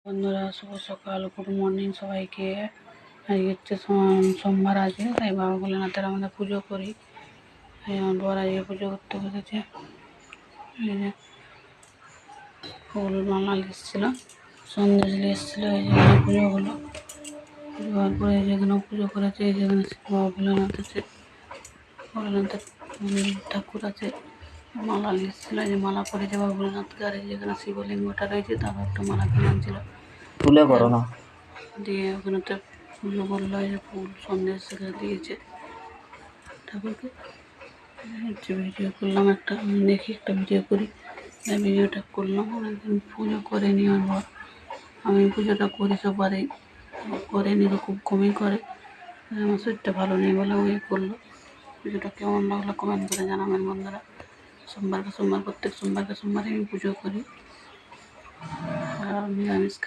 বন্ধুরা শুভ সকাল, good morning সবাইকে। আজকে হচ্ছে সোমবার আছে, তাই বাবা ভোলেনাথের আমাদের পুজো করি। আমার বর আজকে পুজো করতে বসেছে। এই যে ফুল মালা এসেছিল, সন্দেশ এসেছিল, এই যেখানে পুজো হলো। পুজো হওয়ার পরে যেখানে পুজো করেছে, এই যেখানে বাবা ভোলেনাথ আছে, ভোলেনাথের ঠাকুর আছে, মালা এসেছিল। এই যে মালা পরেছে বাবা ভোলেনাথকে। আর এই যেখানে শিবলিঙ্গটা রয়েছে, তারও একটা মালা কেনা ছিল, তুলে করো না দিয়ে ওখানেতে পুজো করলো। এই যে ফুল সন্দেশ দিয়েছে ঠাকুরকে। হচ্ছে ভিডিও করলাম একটা, আমি দেখি একটা ভিডিও করি, তাই ভিডিওটা করলাম। অনেকদিন পুজো করেনি আমার বর, আমি পুজোটা করি সবারই, করেনি তো খুব কমই করে। আমার শরীরটা ভালো নেই বলে ওই করলো। পুজোটা কেমন লাগলো কমেন্ট করে জানাবেন বন্ধুরা। সোমবার প্রত্যেক সোমবারে আমি পুজো করি আর নিরামিষ